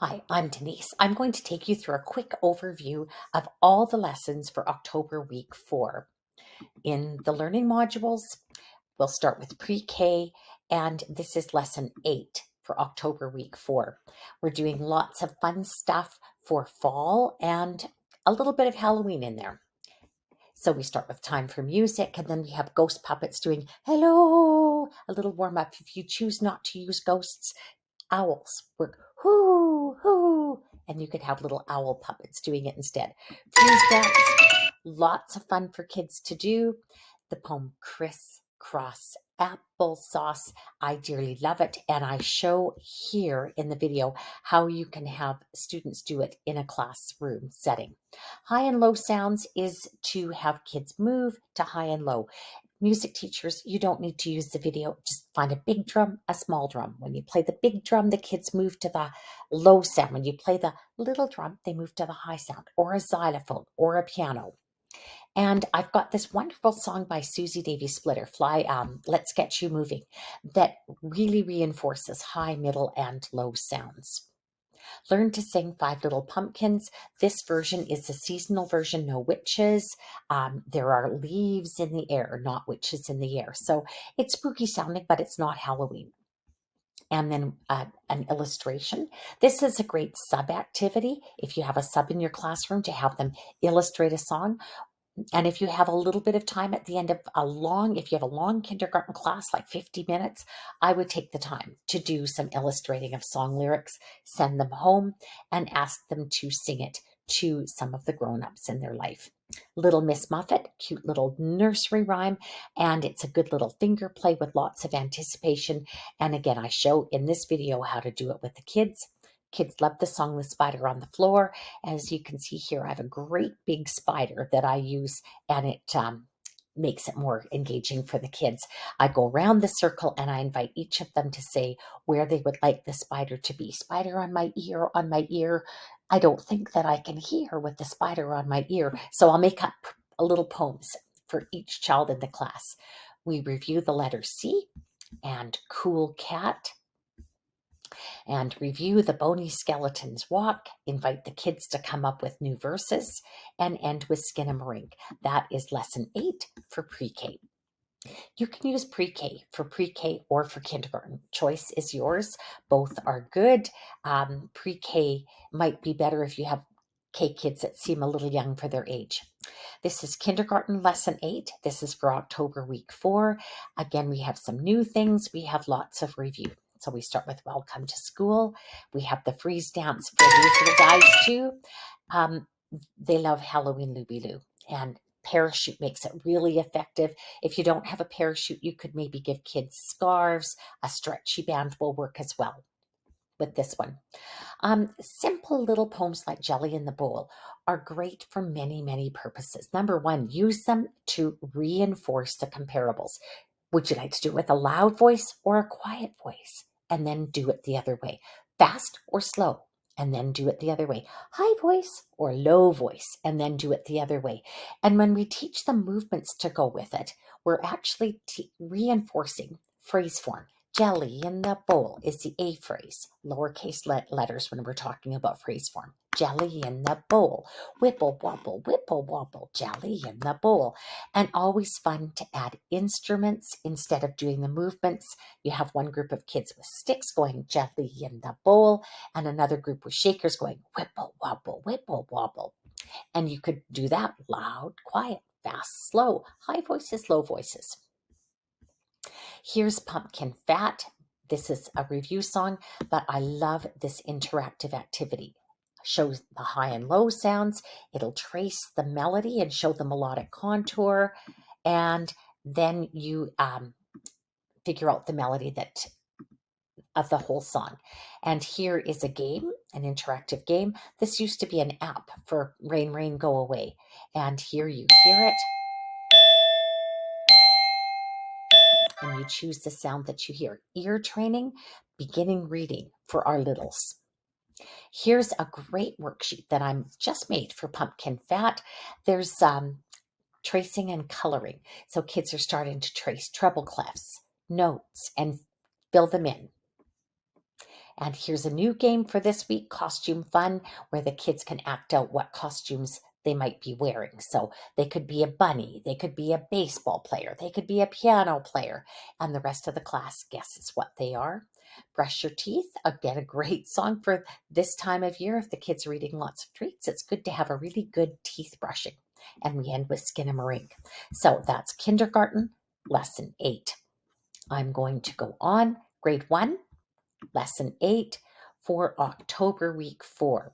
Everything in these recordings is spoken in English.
Hi, I'm Denise. I'm going to take you through a quick overview of all the lessons for October week 4. In the learning modules, we'll start with pre-K, and this is lesson 8 for October week 4. We're doing lots of fun stuff for fall and a little bit of Halloween in there. So we start with time for music, and then we have ghost puppets doing hello, a little warm up. If you choose not to use ghosts, owls work hoo hoo, and you could have little owl puppets doing it instead. Freeze dance, lots of fun for kids to do. The poem crisscross applesauce, I dearly love it, and I show here in the video how you can have students do it in a classroom setting. High and low sounds is to have kids move to high and low. Music teachers, you don't need to use the video. Just find a big drum, a small drum. When you play the big drum, the kids move to the low sound. When you play the little drum, they move to the high sound, or a xylophone, or a piano. And I've got this wonderful song by Susie Davy Splitter, Let's Get You Moving, that really reinforces high, middle, and low sounds. Learn to sing Five Little Pumpkins. This version is the seasonal version, no witches. There are leaves in the air, not witches in the air. So it's spooky sounding, but it's not Halloween. And then an illustration. This is a great sub activity. If you have a sub in your classroom, to have them illustrate a song. And if you have a little bit of time at the end of if you have a long kindergarten class, like 50 minutes, I would take the time to do some illustrating of song lyrics, send them home, and ask them to sing it to some of the grown-ups in their life. Little Miss Muffet, cute little nursery rhyme, and it's a good little finger play with lots of anticipation. And again, I show in this video how to do it with the kids. Kids love the song The Spider on the Floor. As you can see here, I have a great big spider that I use, and it makes it more engaging for the kids. I go around the circle and I invite each of them to say where they would like the spider to be. Spider on my ear, on my ear. I don't think that I can hear with the spider on my ear. So I'll make up little poems for each child in the class. We review the letter C and Cool Cat, and review the Bony Skeleton's Walk, invite the kids to come up with new verses, and end with Skinnamarink. That is lesson 8 for pre-K. You can use pre-K for pre-K or for kindergarten. Choice is yours. Both are good. Pre-K might be better if you have K kids that seem a little young for their age. This is kindergarten lesson 8. This is for October week 4. Again, we have some new things. We have lots of review. So we start with Welcome to School. We have the freeze dance for these little guys too. They love Halloween Looby-Loo, and parachute makes it really effective. If you don't have a parachute, you could maybe give kids scarves. A stretchy band will work as well with this one. Simple little poems like Jelly in the Bowl are great for many, many purposes. Number one, use them to reinforce the comparables. Would you like to do it with a loud voice or a quiet voice? And then do it the other way. Fast or slow? And then do it the other way. High voice or low voice? And then do it the other way. And when we teach them movements to go with it, we're actually reinforcing phrase form. Jelly in the bowl is the A phrase, lowercase letters when we're talking about phrase form. Jelly in the bowl, whipple wobble, jelly in the bowl. And always fun to add instruments instead of doing the movements. You have one group of kids with sticks going jelly in the bowl, and another group with shakers going whipple wobble. And you could do that loud, quiet, fast, slow, high voices, low voices. Here's Pumpkin Fat. This is a review song, but I love this interactive activity. Shows the high and low sounds. It'll trace the melody and show the melodic contour. And then you figure out the melody of the whole song. And here is a game, an interactive game. This used to be an app for Rain, Rain, Go Away. And here you hear it. And you choose the sound that you hear. Ear training, beginning reading for our littles. Here's a great worksheet that I'm just made for Pumpkin Fat. There's tracing and coloring. So kids are starting to trace treble clefs, notes, and fill them in. And here's a new game for this week, Costume Fun, where the kids can act out what costumes they might be wearing. So they could be a bunny, they could be a baseball player, they could be a piano player, and the rest of the class guesses what they are. Brush your teeth, again, a great song for this time of year. If the kids are eating lots of treats, it's good to have a really good teeth brushing. And we end with Skinnamarink. So that's kindergarten, lesson 8. I'm going to go on, grade 1, lesson 8 for October week 4.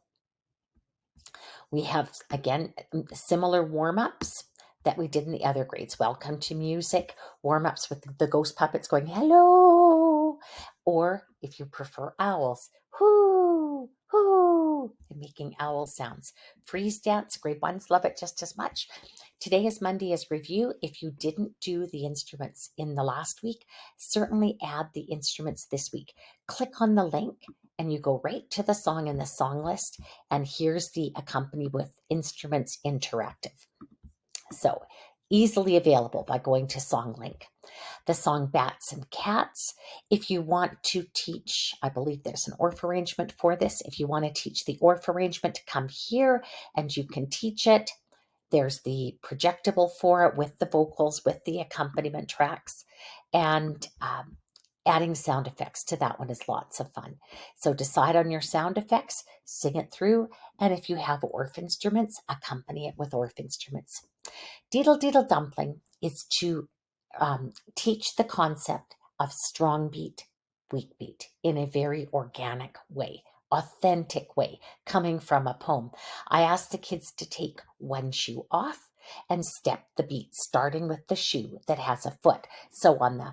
We have, again, similar warm-ups that we did in the other grades. Welcome to music, warm-ups with the ghost puppets going, hello, or if you prefer owls, hoo, hoo, and making owl sounds. Freeze dance, grade 1s love it just as much. Today is Monday as review. If you didn't do the instruments in the last week, certainly add the instruments this week. Click on the link and you go right to the song in the song list, and here's the Accompany with Instruments Interactive. So easily available by going to Song Link. The song Bats and Cats, if you want to teach, I believe there's an ORF arrangement for this. If you want to teach the ORF arrangement, come here and you can teach it. There's the projectable for it with the vocals, with the accompaniment tracks, and adding sound effects to that one is lots of fun. So decide on your sound effects, sing it through, and if you have ORF instruments, accompany it with ORF instruments. Deedle Deedle Dumpling is to teach the concept of strong beat, weak beat in a very organic way, authentic way, coming from a poem. I asked the kids to take one shoe off and step the beat, starting with the shoe that has a foot. So on the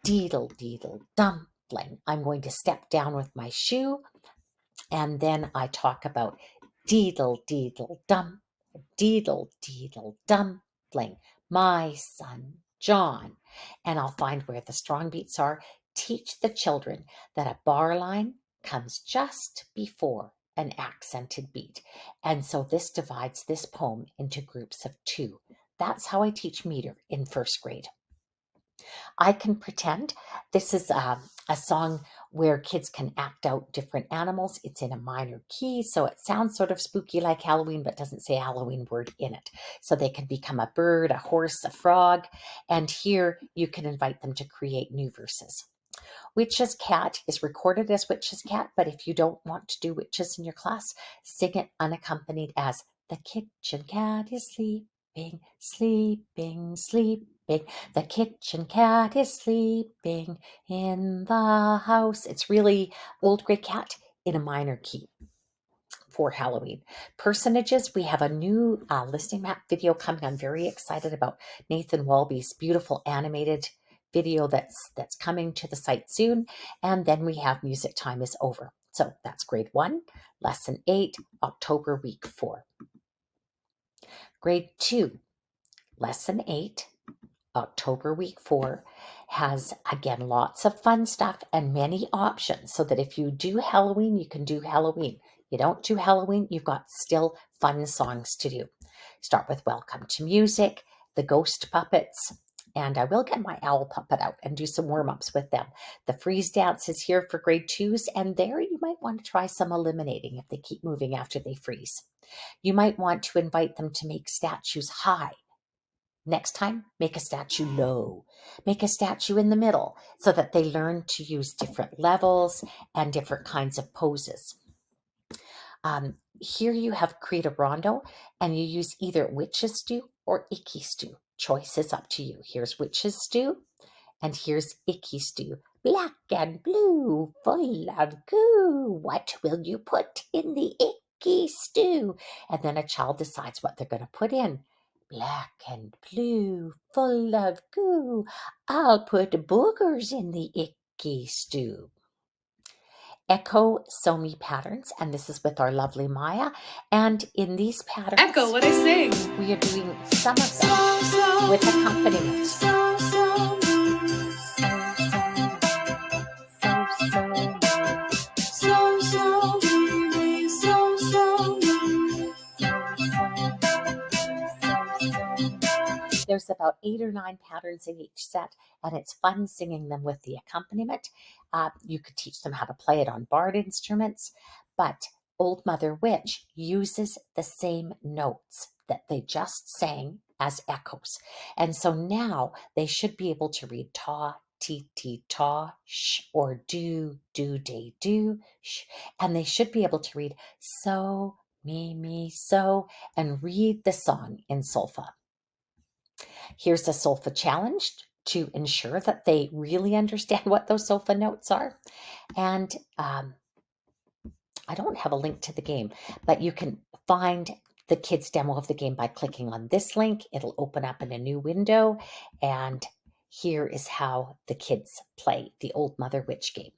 Deedle Deedle Dumpling, I'm going to step down with my shoe, and then I talk about Deedle Deedle Dumpling, Deedle Deedle Dumpling, my son John. And I'll find where the strong beats are. Teach the children that a bar line comes just before an accented beat. And so this divides this poem into groups of 2. That's how I teach meter in first grade. I Can Pretend. This is a song where kids can act out different animals. It's in a minor key, so it sounds sort of spooky like Halloween, but doesn't say a Halloween word in it. So they can become a bird, a horse, a frog, and here you can invite them to create new verses. Witch's Cat is recorded as Witch's Cat, but if you don't want to do witches in your class, sing it unaccompanied as the kitchen cat is sleeping, sleeping, sleeping. The kitchen cat is sleeping in the house. It's really Old Grey Cat in a minor key for Halloween. Personages, we have a new listening map video coming. I'm very excited about Nathan Walby's beautiful animated video that's coming to the site soon. And then we have Music Time is Over. So that's grade 1, lesson 8, October week 4. Grade 2, lesson 8, October week 4 has, again, lots of fun stuff and many options so that if you do Halloween, you can do Halloween. You don't do Halloween, you've got still fun songs to do. Start with Welcome to Music, the ghost puppets, and I will get my owl puppet out and do some warm-ups with them. The freeze dance is here for grade 2s, and there you might want to try some eliminating if they keep moving after they freeze. You might want to invite them to make statues high. Next time, make a statue low. Make a statue in the middle so that they learn to use different levels and different kinds of poses. Here you have create a rondo, and you use either witch's stew or icky stew. Choice is up to you. Here's witch's stew, and here's icky stew. Black and blue, full of goo. What will you put in the icky stew? And then a child decides what they're going to put in. Black and blue, full of goo. I'll put boogers in the icky stew. Echo So Me patterns, and this is with our lovely Maya. And in these patterns, Echo what I sing. We are doing some of them with accompaniment. There's about 8 or 9 patterns in each set, and it's fun singing them with the accompaniment. You could teach them how to play it on barred instruments, but Old Mother Witch uses the same notes that they just sang as echoes. And so now they should be able to read ta, ti, ti, ta, sh, or do, day, do, sh. And they should be able to read so, me, so, and read the song in solfa. Here's a solfa challenge to ensure that they really understand what those solfa notes are. And I don't have a link to the game, but you can find the kids' demo of the game by clicking on this link. It'll open up in a new window, and here is how the kids play the Old Mother Witch game.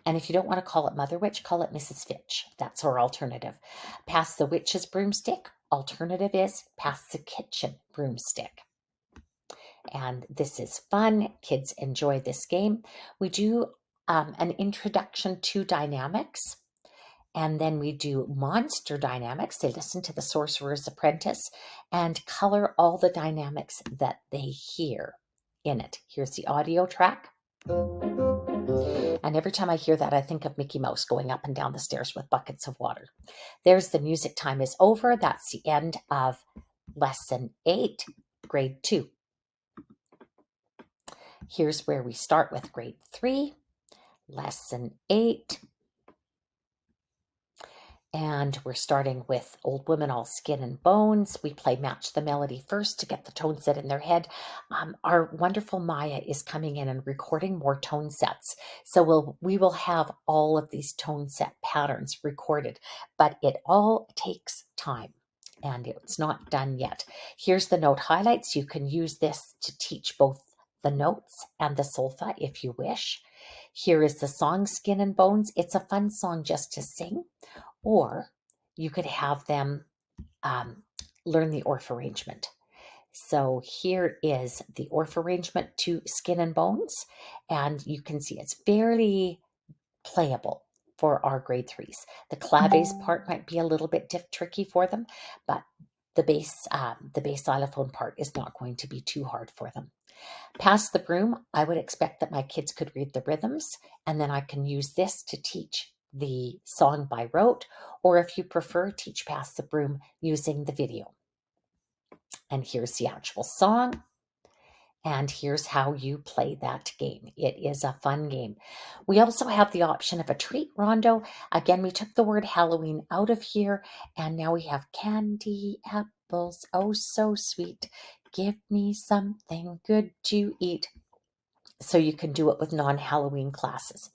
And if you don't want to call it Mother Witch, call it Mrs. Fitch. That's our alternative. Pass the witch's broomstick. Alternative is pass the kitchen broomstick. And this is fun. Kids enjoy this game. We do an introduction to dynamics, and then we do monster dynamics. They listen to the Sorcerer's Apprentice and color all the dynamics that they hear in it. Here's the audio track. And every time I hear that, I think of Mickey Mouse going up and down the stairs with buckets of water. There's the music time is over. That's the end of lesson 8, grade 2. Here's where we start with grade 3, lesson 8. And we're starting with Old Women All Skin and Bones. We play Match the Melody first to get the tone set in their head. Our wonderful Maya is coming in and recording more tone sets. So we will have all of these tone set patterns recorded, but it all takes time and it's not done yet. Here's the note highlights. You can use this to teach both the notes and the solfa if you wish. Here is the song Skin and Bones. It's a fun song just to sing. Or you could have them learn the Orff arrangement. So here is the Orff arrangement to Skin and Bones, and you can see it's fairly playable for our grade 3s. The claves part might be a little bit tricky for them, but the bass xylophone part is not going to be too hard for them. Pass the broom, I would expect that my kids could read the rhythms, and then I can use this to teach the song by rote, or if you prefer, teach Pass the Broom using the video. And here's the actual song, and here's how you play that game. It is a fun game. We also have the option of a treat rondo. Again, we took the word Halloween out of here, and now we have candy apples, oh so sweet. Give me something good to eat. So you can do it with non-Halloween classes.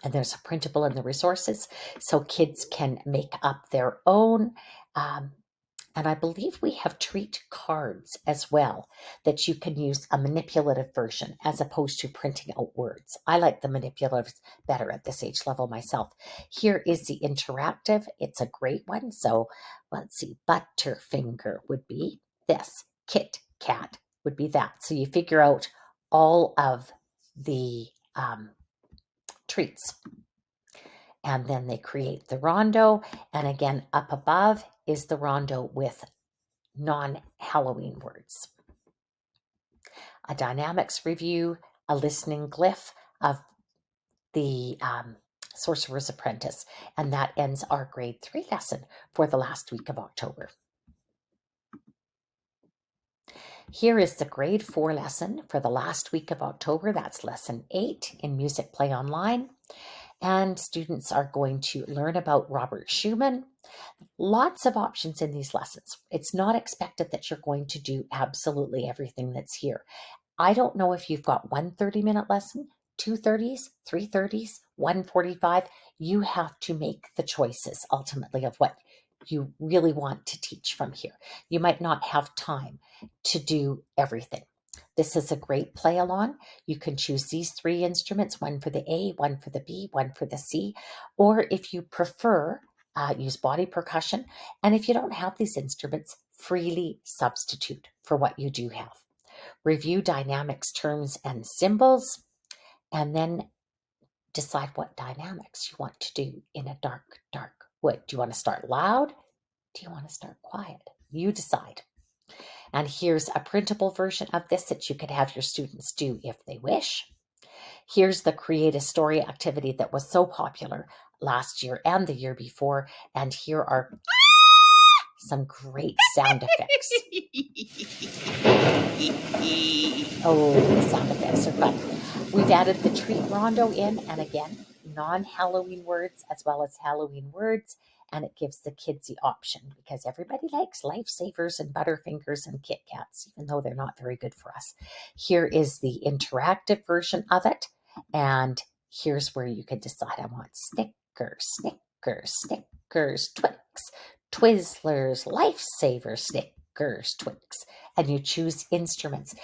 And there's a printable in the resources so kids can make up their own. And I believe we have treat cards as well that you can use a manipulative version as opposed to printing out words. I like the manipulatives better at this age level myself. Here is the interactive. It's a great one. So let's see, Butterfinger would be this. Kit Kat would be that. So you figure out all of the treats. And then they create the rondo. And again, up above is the rondo with non-Halloween words. A dynamics review, a listening glyph of the Sorcerer's Apprentice. And that ends our grade 3 lesson for the last week of October. Here is the grade 4 lesson for the last week of October. That's lesson 8 in Musicplay Online. And students are going to learn about Robert Schumann. Lots of options in these lessons. It's not expected that you're going to do absolutely everything that's here. I don't know if you've got one 30-minute lesson, 2 30s, 3 30s, 1 45. You have to make the choices ultimately of what you really want to teach from here. You might not have time to do everything. This is a great play along. You can choose these 3 instruments, one for the A, one for the B, one for the C, or if you prefer, use body percussion. And if you don't have these instruments, freely substitute for what you do have. Review dynamics, terms, and symbols, and then decide what dynamics you want to do in a dark, dark wood. Do you want to start loud? Do you want to start quiet? You decide. And here's a printable version of this that you could have your students do if they wish. Here's the create a story activity that was so popular last year and the year before. And here are some great sound effects. Oh, the sound effects are fun. We've added the treat rondo in, and again, non-Halloween words as well as Halloween words, and it gives the kids the option because everybody likes Lifesavers and Butterfingers and Kit Kats, even though they're not very good for us. Here is the interactive version of it, and here's where you can decide I want Snickers, Snickers, Snickers, Twix, Twizzlers, Lifesavers, Snickers, Twix, and you choose instruments.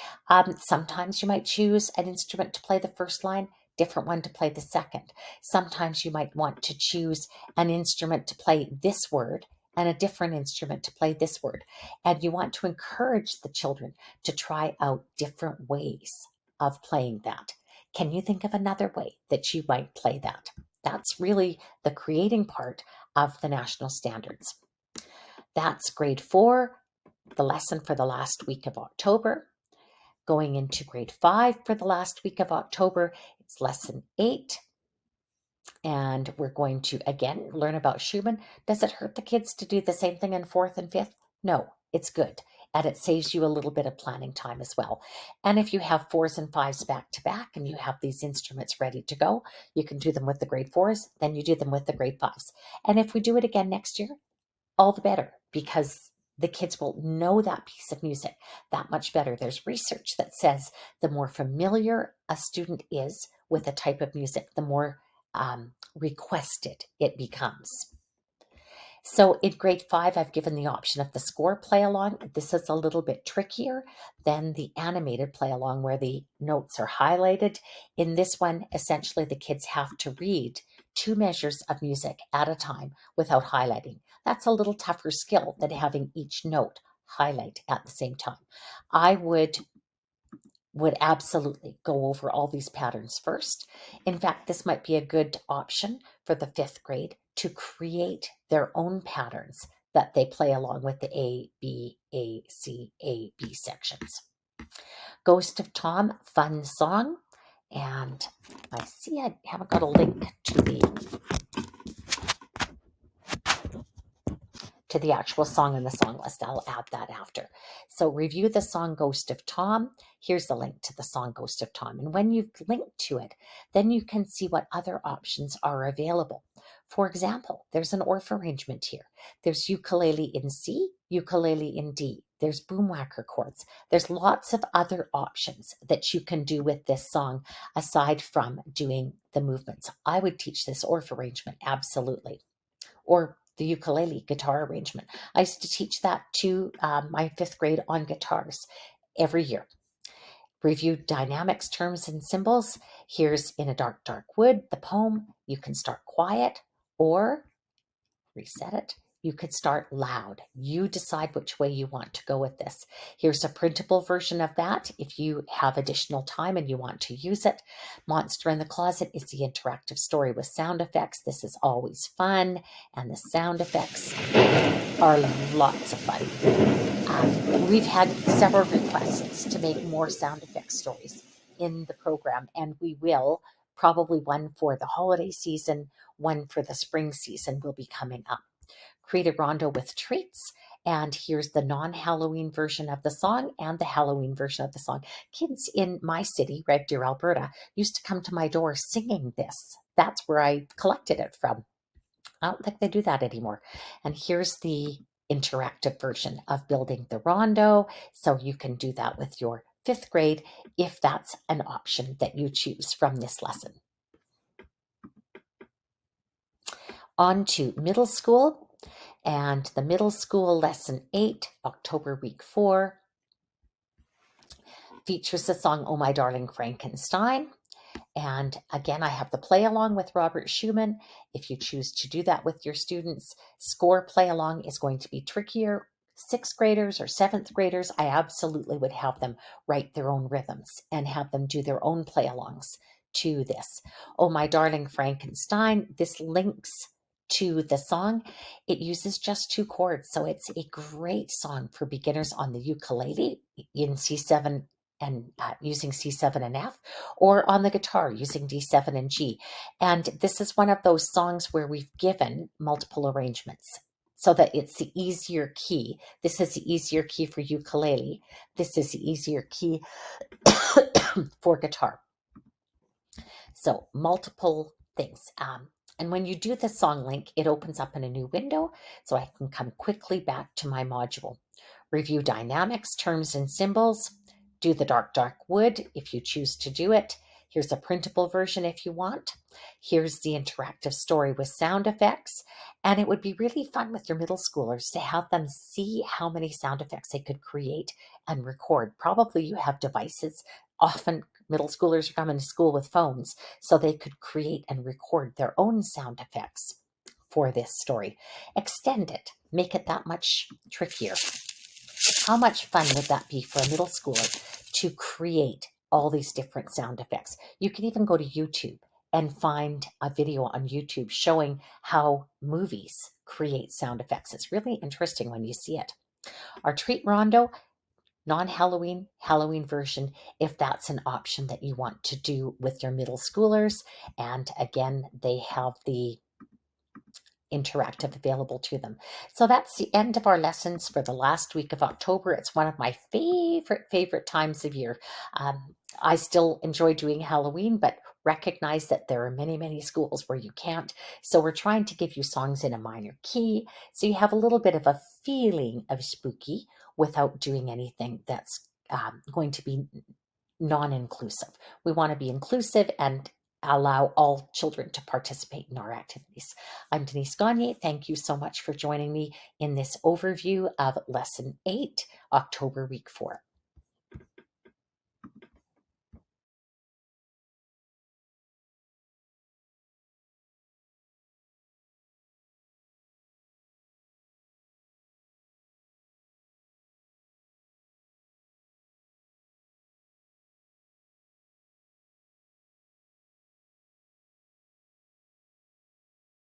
Sometimes you might choose an instrument to play the first line, different one to play the second. Sometimes you might want to choose an instrument to play this word and a different instrument to play this word. And you want to encourage the children to try out different ways of playing that. Can you think of another way that you might play that? That's really the creating part of the national standards. That's grade 4, the lesson for the last week of October. Going into grade 5 for the last week of October, it's lesson 8. And we're going to, again, learn about Schumann. Does it hurt the kids to do the same thing in 4th and 5th? No, it's good. And it saves you a little bit of planning time as well. And if you have 4s and 5s back to back and you have these instruments ready to go, you can do them with the grade 4s, then you do them with the grade 5s. And if we do it again next year, all the better, because the kids will know that piece of music that much better. There's research that says the more familiar a student is with a type of music, the more requested it becomes. So in grade 5, I've given the option of the score play along. This is a little bit trickier than the animated play along where the notes are highlighted. In this one, essentially the kids have to read 2 measures of music at a time without highlighting. That's a little tougher skill than having each note highlight at the same time. I would absolutely go over all these patterns first. In fact, this might be a good option for the 5th grade to create their own patterns that they play along with the A, B, A, C, A, B sections. Ghost of Tom, fun song. And I see I haven't got a link to the actual song in the song list. I'll add that after. So review the song Ghost of Tom. Here's the link to the song Ghost of Tom. And when you've linked to it, then you can see what other options are available. For example, there's an ORF arrangement here. There's ukulele in C, ukulele in D. There's boomwhacker chords. There's lots of other options that you can do with this song aside from doing the movements. I would teach this ORF arrangement, absolutely. Or the ukulele guitar arrangement. I used to teach that to my 5th grade on guitars every year. Review dynamics, terms, and symbols. Here's In a Dark, Dark Wood, the poem. You can start quiet or reset it. You could start loud. You decide which way you want to go with this. Here's a printable version of that if you have additional time and you want to use it. Monster in the Closet is the interactive story with sound effects. This is always fun, and the sound effects are lots of fun. We've had several requests to make more sound effects stories in the program, and we will. Probably one for the holiday season, one for the spring season will be coming up. Create a rondo with treats, and here's the non-Halloween version of the song and the Halloween version of the song. Kids in my city, Red Deer, Alberta, used to come to my door singing this. That's where I collected it from. I don't think they do that anymore. And here's the interactive version of building the rondo, so you can do that with your 5th grade if that's an option that you choose from this lesson. On to middle school. And the middle school lesson 8, October week 4, features the song Oh My Darling Frankenstein. And again, I have the play along with Robert Schumann. If you choose to do that with your students, score play along is going to be trickier. 6th graders or 7th graders, I absolutely would have them write their own rhythms and have them do their own play alongs to this. Oh My Darling Frankenstein, this links to the song, it uses just 2 chords. So it's a great song for beginners on the ukulele in C7 and using C7 and F, or on the guitar using D7 and G. And this is one of those songs where we've given multiple arrangements so that it's the easier key. This is the easier key for ukulele. This is the easier key for guitar. So multiple things. And when you do the song link, it opens up in a new window, so I can come quickly back to my module. Review dynamics, terms, and symbols. Do the dark wood if you choose to do it. Here's a printable version if you want. Here's the interactive story with sound effects. And it would be really fun with your middle schoolers to have them see how many sound effects they could create and record. Probably you have devices. Often middle schoolers are coming to school with phones, so they could create and record their own sound effects for this story. Extend it, make it that much trickier. How much fun would that be for a middle schooler to create all these different sound effects? You can even go to YouTube and find a video on YouTube showing how movies create sound effects. It's really interesting when you see it. Our treat rondo, non-Halloween, Halloween version, if that's an option that you want to do with your middle schoolers. And again, they have the interactive available to them. So that's the end of our lessons for the last week of October. It's one of my favorite times of year. I still enjoy doing Halloween, but recognize that there are many schools where you can't. So we're trying to give you songs in a minor key, so you have a little bit of a feeling of spooky without doing anything that's going to be non-inclusive. We want to be inclusive and allow all children to participate in our activities. I'm Denise Gagne. Thank you so much for joining me in this overview of Lesson 8, October Week 4.